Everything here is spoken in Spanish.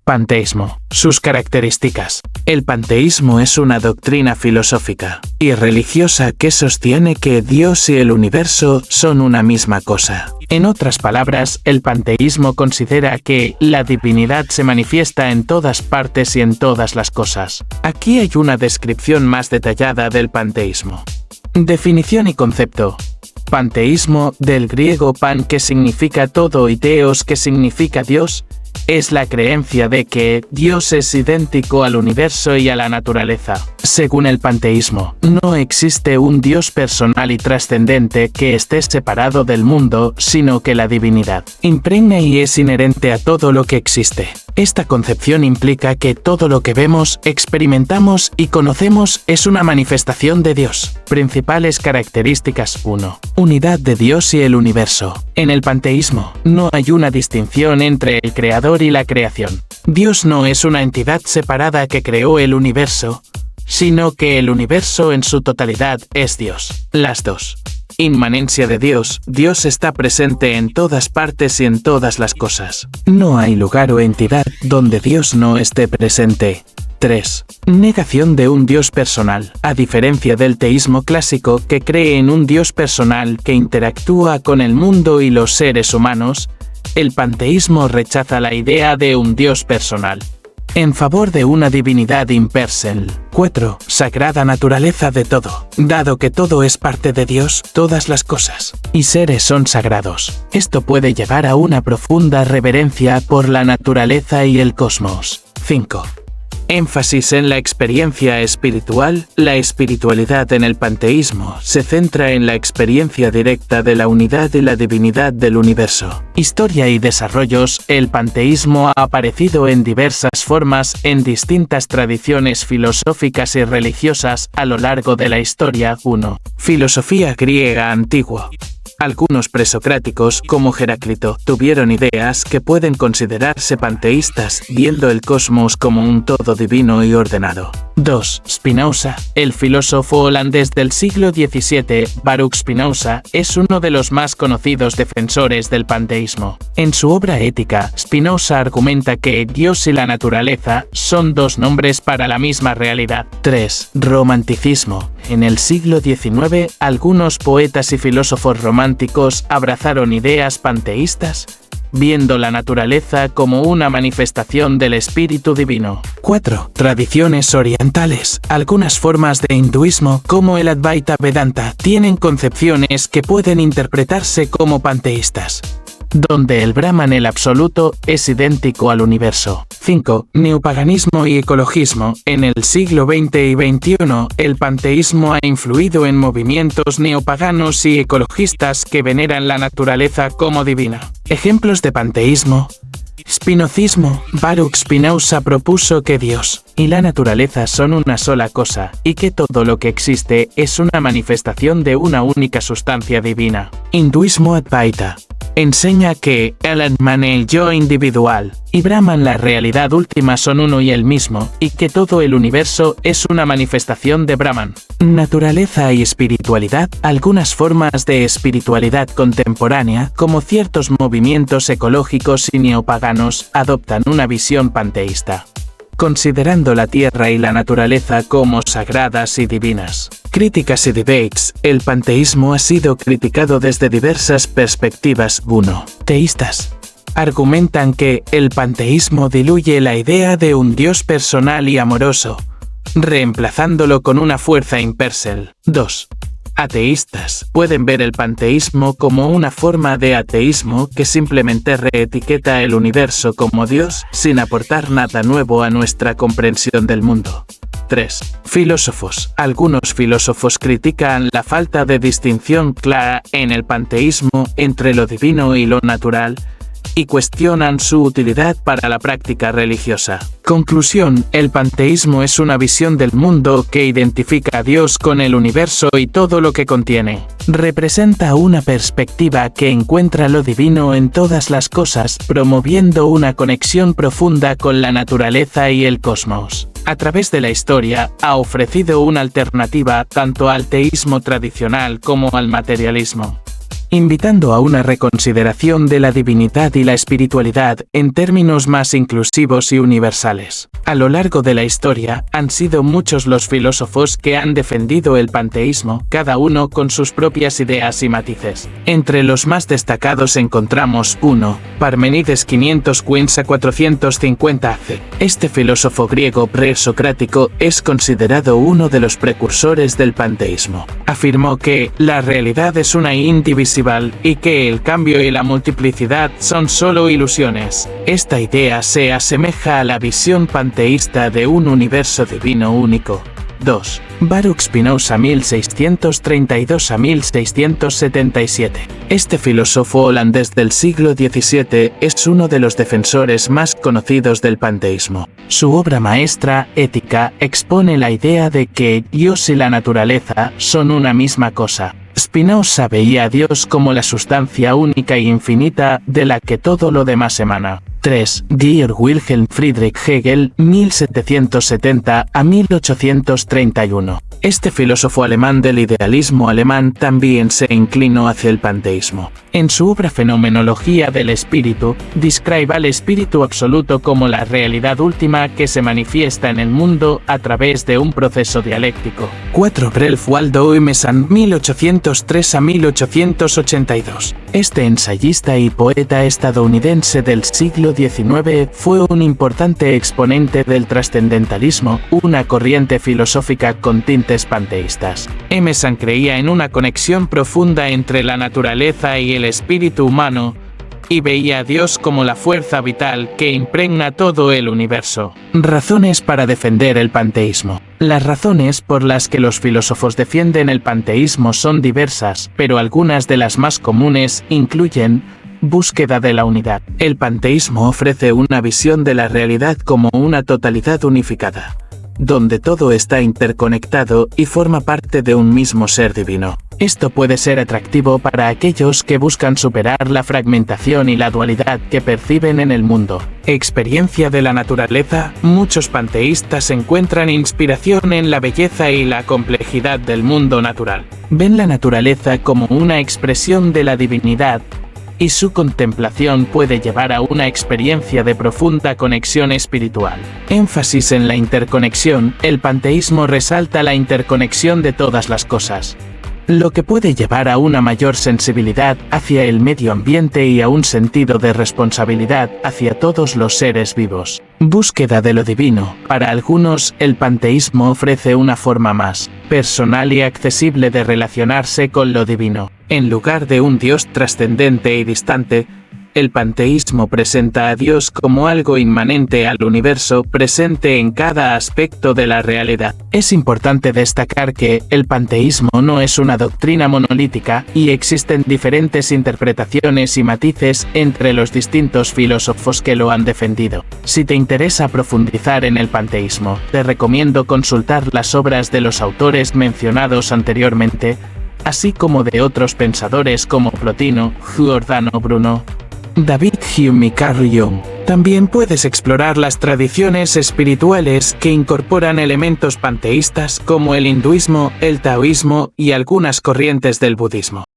Panteísmo. Sus características. El panteísmo es una doctrina filosófica y religiosa que sostiene que Dios y el universo son una misma cosa. En otras palabras, el panteísmo considera que la divinidad se manifiesta en todas partes y en todas las cosas. Aquí hay una descripción más detallada del panteísmo. Definición y concepto. Panteísmo, del griego pan, que significa todo, y teos, que significa Dios, es la creencia de que Dios es idéntico al universo y a la naturaleza. Según el panteísmo, no existe un Dios personal y trascendente que esté separado del mundo, sino que la divinidad impregna y es inherente a todo lo que existe. Esta concepción implica que todo lo que vemos, experimentamos y conocemos es una manifestación de Dios. Principales características. 1. Unidad de Dios y el universo. En el panteísmo, no hay una distinción entre el creador y la creación. Dios no es una entidad separada que creó el universo, sino que el universo en su totalidad es Dios. Las 2. Inmanencia de Dios. Dios está presente en todas partes y en todas las cosas. No hay lugar o entidad donde Dios no esté presente. 3. Negación de un Dios personal. A diferencia del teísmo clásico, que cree en un Dios personal que interactúa con el mundo y los seres humanos, el panteísmo rechaza la idea de un Dios personal, en favor de una divinidad impersonal. 4. Sagrada naturaleza de todo. Dado que todo es parte de Dios, todas las cosas y seres son sagrados. Esto puede llevar a una profunda reverencia por la naturaleza y el cosmos. 5. Énfasis en la experiencia espiritual. La espiritualidad en el panteísmo se centra en la experiencia directa de la unidad y la divinidad del universo. Historia y desarrollos. El panteísmo ha aparecido en diversas formas en distintas tradiciones filosóficas y religiosas a lo largo de la historia. 1. Filosofía griega antigua. Algunos presocráticos, como Heráclito, tuvieron ideas que pueden considerarse panteístas, viendo el cosmos como un todo divino y ordenado. 2. Spinoza. El filósofo holandés del siglo XVII, Baruch Spinoza, es uno de los más conocidos defensores del panteísmo. En su obra Ética, Spinoza argumenta que Dios y la naturaleza son dos nombres para la misma realidad. 3. Romanticismo. En el siglo XIX, algunos poetas y filósofos románticos abrazaron ideas panteístas, viendo la naturaleza como una manifestación del espíritu divino. 4. Tradiciones orientales. Algunas formas de hinduismo, como el Advaita Vedanta, tienen concepciones que pueden interpretarse como panteístas, donde el Brahman, el absoluto, es idéntico al universo. 5. Neopaganismo y ecologismo. En el siglo XX y XXI, el panteísmo ha influido en movimientos neopaganos y ecologistas que veneran la naturaleza como divina. Ejemplos de panteísmo. Spinozismo. Baruch Spinoza propuso que Dios y la naturaleza son una sola cosa, y que todo lo que existe es una manifestación de una única sustancia divina. Hinduismo Advaita. Enseña que el Atman, el yo individual, y Brahman, la realidad última, son uno y el mismo, y que todo el universo es una manifestación de Brahman. Naturaleza y espiritualidad. Algunas formas de espiritualidad contemporánea, como ciertos movimientos ecológicos y neopaganos, adoptan una visión panteísta, considerando la tierra y la naturaleza como sagradas y divinas. Críticas y debates. El panteísmo ha sido criticado desde diversas perspectivas. 1. Teístas. Argumentan que el panteísmo diluye la idea de un Dios personal y amoroso, reemplazándolo con una fuerza impersonal. 2. Ateístas. Pueden ver el panteísmo como una forma de ateísmo que simplemente reetiqueta el universo como Dios, sin aportar nada nuevo a nuestra comprensión del mundo. 3. Filósofos. Algunos filósofos critican la falta de distinción clara en el panteísmo entre lo divino y lo natural, y cuestionan su utilidad para la práctica religiosa. Conclusión: el panteísmo es una visión del mundo que identifica a Dios con el universo y todo lo que contiene. Representa una perspectiva que encuentra lo divino en todas las cosas, promoviendo una conexión profunda con la naturaleza y el cosmos. A través de la historia, ha ofrecido una alternativa tanto al teísmo tradicional como al materialismo, invitando a una reconsideración de la divinidad y la espiritualidad en términos más inclusivos y universales. A lo largo de la historia, han sido muchos los filósofos que han defendido el panteísmo, cada uno con sus propias ideas y matices. Entre los más destacados encontramos 1. Parmenides 500 a 450 AC. Este filósofo griego presocrático es considerado uno de los precursores del panteísmo. Afirmó que la realidad es una indivisible y que el cambio y la multiplicidad son solo ilusiones. Esta idea se asemeja a la visión panteísta de un universo divino único. 2. Baruch Spinoza 1632 a 1677. Este filósofo holandés del siglo XVII es uno de los defensores más conocidos del panteísmo. Su obra maestra, Ética, expone la idea de que Dios y la naturaleza son una misma cosa. Spinoza veía a Dios como la sustancia única e infinita de la que todo lo demás emana. 3. Georg Wilhelm Friedrich Hegel, 1770 a 1831. Este filósofo alemán del idealismo alemán también se inclinó hacia el panteísmo. En su obra Fenomenología del Espíritu, describe al espíritu absoluto como la realidad última que se manifiesta en el mundo a través de un proceso dialéctico. 4. Ralph Waldo Emerson, 1803 a 1882. Este ensayista y poeta estadounidense del siglo XIX fue un importante exponente del trascendentalismo, una corriente filosófica con tintes panteístas. Emerson creía en una conexión profunda entre la naturaleza y el espíritu humano, y veía a Dios como la fuerza vital que impregna todo el universo. Razones para defender el panteísmo. Las razones por las que los filósofos defienden el panteísmo son diversas, pero algunas de las más comunes incluyen: búsqueda de la unidad. El panteísmo ofrece una visión de la realidad como una totalidad unificada, donde todo está interconectado y forma parte de un mismo ser divino. Esto puede ser atractivo para aquellos que buscan superar la fragmentación y la dualidad que perciben en el mundo. Experiencia de la naturaleza. Muchos panteístas encuentran inspiración en la belleza y la complejidad del mundo natural. Ven la naturaleza como una expresión de la divinidad, y su contemplación puede llevar a una experiencia de profunda conexión espiritual. Énfasis en la interconexión. El panteísmo resalta la interconexión de todas las cosas, lo que puede llevar a una mayor sensibilidad hacia el medio ambiente y a un sentido de responsabilidad hacia todos los seres vivos. Búsqueda de lo divino. Para algunos, el panteísmo ofrece una forma más personal y accesible de relacionarse con lo divino. En lugar de un Dios trascendente y distante, el panteísmo presenta a Dios como algo inmanente al universo, presente en cada aspecto de la realidad. Es importante destacar que el panteísmo no es una doctrina monolítica, y existen diferentes interpretaciones y matices entre los distintos filósofos que lo han defendido. Si te interesa profundizar en el panteísmo, te recomiendo consultar las obras de los autores mencionados anteriormente, así como de otros pensadores como Plotino, Giordano Bruno, David Hume y Carl Jung. También puedes explorar las tradiciones espirituales que incorporan elementos panteístas como el hinduismo, el taoísmo y algunas corrientes del budismo.